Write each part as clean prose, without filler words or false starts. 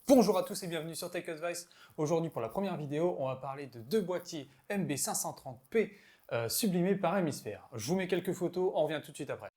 Bonjour à tous et bienvenue sur Tech Advice. Aujourd'hui pour la première vidéo, on va parler de deux boîtiers MB530P sublimés par Hémisphère. Je vous mets quelques photos, on revient tout de suite après.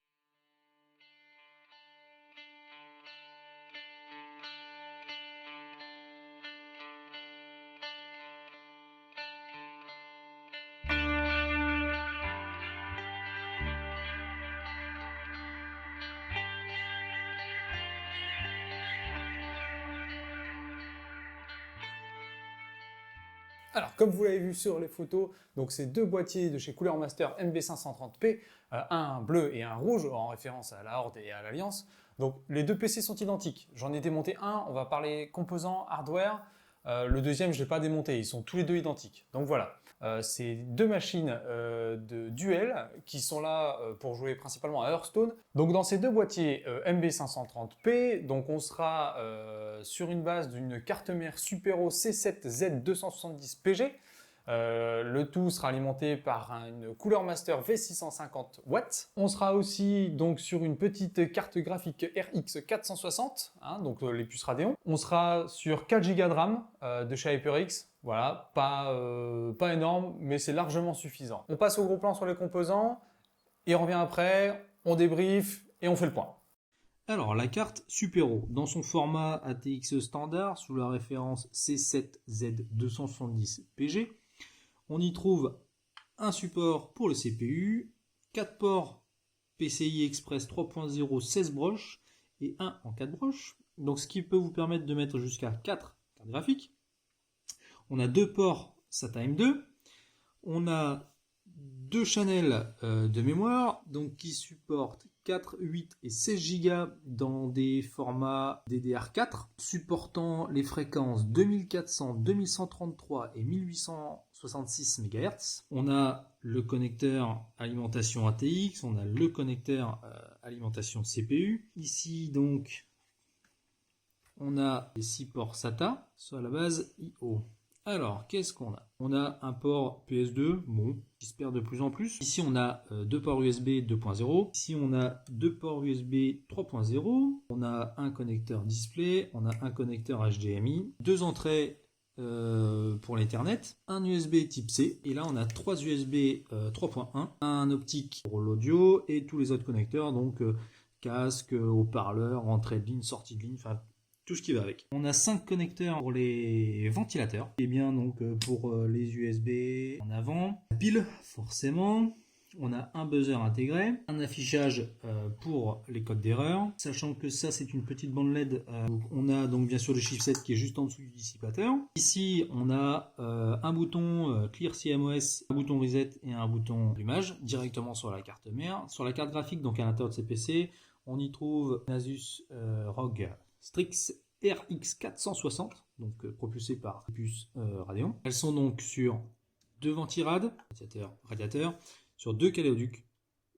Alors, comme vous l'avez vu sur les photos, donc ces deux boîtiers de chez Cooler Master MB530P, un bleu et un rouge, en référence à la Horde et à l'Alliance. Donc, les deux PC sont identiques. J'en ai démonté un, on va parler composants, hardware. Le deuxième, je ne l'ai pas démonté, ils sont tous les deux identiques. Donc voilà, c'est deux machines de duel qui sont là pour jouer principalement à Hearthstone. Donc dans ces deux boîtiers MB530P, donc on sera sur une base d'une carte mère Supero C7Z270PG. Le tout sera alimenté par une Cooler Master V650W. On sera aussi donc sur une petite carte graphique RX 460, donc les puces Radeon. On sera sur 4 Go de RAM de chez HyperX. Voilà, pas énorme, mais c'est largement suffisant. On passe au gros plan sur les composants et on revient après, on débrief et on fait le point. Alors, la carte Supero, dans son format ATX standard, sous la référence C7Z270PG, on y trouve un support pour le CPU, 4 ports PCI Express 3.0 16 broches et un en 4 broches, donc ce qui peut vous permettre de mettre jusqu'à 4 cartes graphiques. On a 2 ports SATA M2, on a 2 channels de mémoire, donc qui supportent 4, 8 et 16 Go dans des formats DDR4, supportant les fréquences 2400, 2133 et 1866 MHz. On a le connecteur alimentation ATX, on a le connecteur alimentation CPU. Ici donc, on a les 6 ports SATA sur la base I/O. Alors, qu'est-ce qu'on a? On a un port PS2, bon, qui se perd de plus en plus. Ici, on a deux ports USB 2.0. Ici, on a deux ports USB 3.0. On a un connecteur display. On a un connecteur HDMI. Deux entrées pour l'Ethernet. Un USB type C. Et là, on a trois USB 3.1. Un optique pour l'audio et tous les autres connecteurs, donc casque, haut-parleur, entrée de ligne, sortie de ligne, enfin tout ce qui va avec. On a 5 connecteurs pour les ventilateurs, et bien donc pour les USB en avant, la pile forcément, on a un buzzer intégré, un affichage pour les codes d'erreur, sachant que ça c'est une petite bande LED, on a donc bien sûr le chipset qui est juste en dessous du dissipateur. Ici on a un bouton Clear CMOS, un bouton Reset et un bouton allumage directement sur la carte mère. Sur la carte graphique, donc à l'intérieur de ces PC, on y trouve un Asus ROG Strix RX 460, donc propulsé par puce Radeon. Elles sont donc sur deux ventirades, radiateur, sur deux caléoducs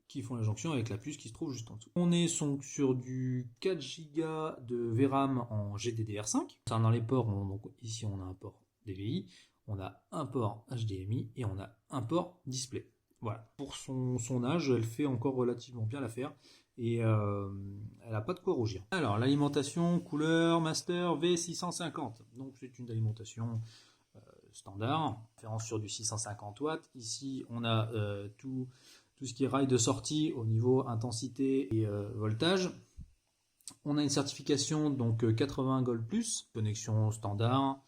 qui font la jonction avec la puce qui se trouve juste en dessous. On est donc sur du 4 Go de VRAM en GDDR5. Dans les ports, donc ici on a un port DVI, on a un port HDMI et on a un port display. Voilà. Pour son âge, elle fait encore relativement bien l'affaire et elle n'a pas de quoi rougir. Alors, l'alimentation Cooler Master V650. Donc, c'est une alimentation standard, référence sur du 650 watts. Ici, on a tout ce qui est rail de sortie au niveau intensité et voltage. On a une certification donc 80 Gold+, connexion standard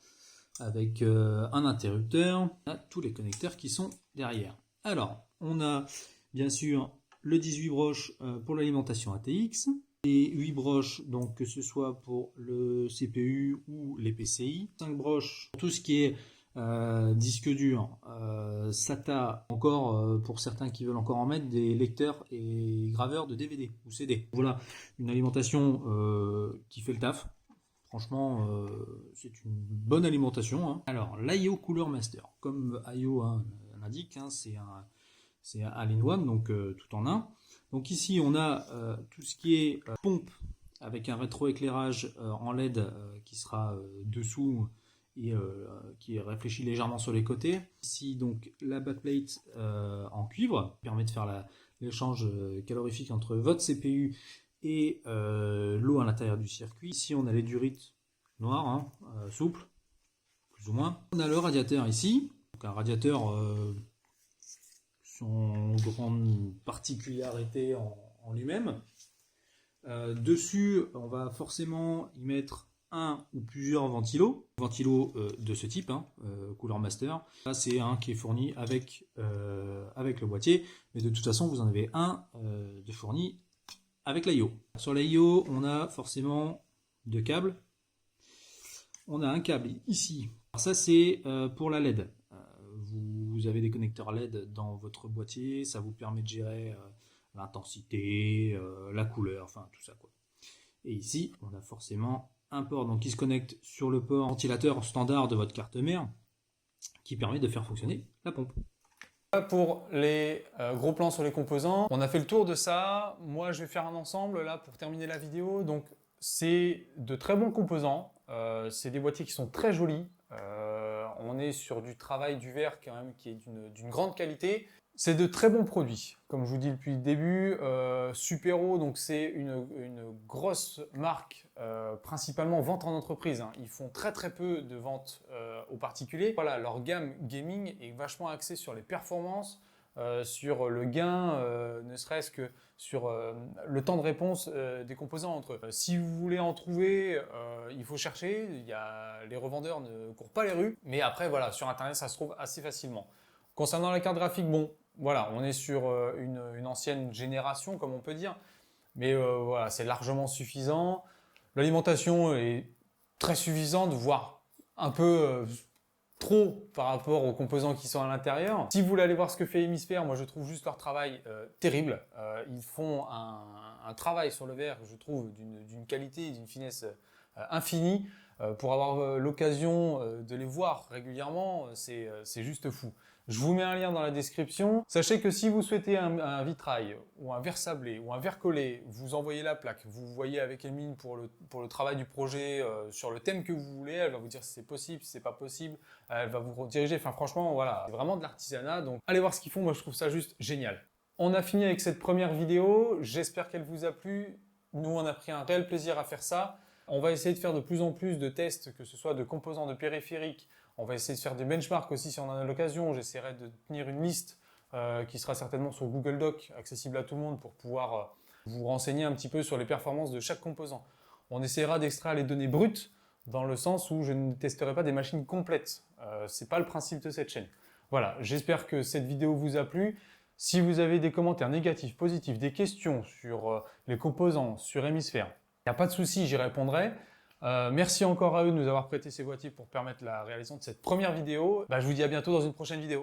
avec un interrupteur. On a tous les connecteurs qui sont derrière. Alors, on a bien sûr le 18 broches pour l'alimentation ATX, les 8 broches donc que ce soit pour le CPU ou les PCI, 5 broches pour tout ce qui est disque dur, SATA, encore pour certains qui veulent encore en mettre des lecteurs et graveurs de DVD ou CD. Voilà, une alimentation qui fait le taf. Franchement, c'est une bonne alimentation. Alors, l'IO Cooler Master, comme IO l'indique, c'est un all-in-one, donc tout en un. Donc ici, on a tout ce qui est pompe avec un rétroéclairage en LED qui sera dessous et qui est réfléchi légèrement sur les côtés. Ici, donc, la backplate en cuivre permet de faire l'échange calorifique entre votre CPU et l'eau à l'intérieur du circuit. Ici, on a les durites noir, hein, souple, plus ou moins. On a le radiateur ici, donc un radiateur, son grande particularité en lui-même. Dessus, on va forcément y mettre un ou plusieurs ventilos de ce type, hein, Cooler Master. Là, c'est un qui est fourni avec le boîtier, mais de toute façon, vous en avez un de fourni avec l'IO. Sur l'IO, on a forcément deux câbles. On a un câble ici. Alors ça, c'est pour la LED. Vous avez des connecteurs LED dans votre boîtier, ça vous permet de gérer l'intensité, la couleur, enfin tout ça quoi. Et ici, on a forcément un port donc, qui se connecte sur le port ventilateur standard de votre carte mère qui permet de faire fonctionner la pompe. Pour les gros plans sur les composants, on a fait le tour de ça. Moi, je vais faire un ensemble là pour terminer la vidéo. Donc, c'est de très bons composants. C'est des boîtiers qui sont très jolis. On est sur du travail du verre quand même qui est d'une grande qualité. C'est de très bons produits, comme je vous dis depuis le début. Supero, donc c'est une grosse marque, principalement vente en entreprise. Hein. Ils font très peu de ventes aux particuliers. Voilà, leur gamme gaming est vachement axée sur les performances, sur le gain, ne serait-ce que sur le temps de réponse des composants entre eux. Si vous voulez en trouver, il faut chercher. Les revendeurs ne courent pas les rues, mais après voilà, sur internet ça se trouve assez facilement. Concernant la carte graphique, bon, voilà, on est sur une ancienne génération, comme on peut dire, mais voilà, c'est largement suffisant. L'alimentation est très suffisante, voire un peu trop par rapport aux composants qui sont à l'intérieur. Si vous voulez aller voir ce que fait Hemisphere, moi je trouve juste leur travail terrible. Ils font un travail sur le verre, je trouve, d'une qualité et d'une finesse infinie. Pour avoir l'occasion de les voir régulièrement, c'est juste fou. Je vous mets un lien dans la description. Sachez que si vous souhaitez un vitrail ou un verre sablé ou un verre collé, vous envoyez la plaque, vous voyez avec Emile pour le travail du projet sur le thème que vous voulez, elle va vous dire si c'est possible, si c'est pas possible, elle va vous rediriger. Enfin franchement, voilà, c'est vraiment de l'artisanat, donc allez voir ce qu'ils font, moi je trouve ça juste génial. On a fini avec cette première vidéo, j'espère qu'elle vous a plu. Nous on a pris un réel plaisir à faire ça. On va essayer de faire de plus en plus de tests, que ce soit de composants de périphériques. On va essayer de faire des benchmarks aussi si on en a l'occasion. J'essaierai de tenir une liste qui sera certainement sur Google Doc, accessible à tout le monde pour pouvoir vous renseigner un petit peu sur les performances de chaque composant. On essaiera d'extraire les données brutes dans le sens où je ne testerai pas des machines complètes. Ce n'est pas le principe de cette chaîne. Voilà, j'espère que cette vidéo vous a plu. Si vous avez des commentaires négatifs, positifs, des questions sur les composants, sur Hemisphere, il n'y a pas de souci, j'y répondrai. Merci encore à eux de nous avoir prêté ces boîtiers pour permettre la réalisation de cette première vidéo. Je vous dis à bientôt dans une prochaine vidéo.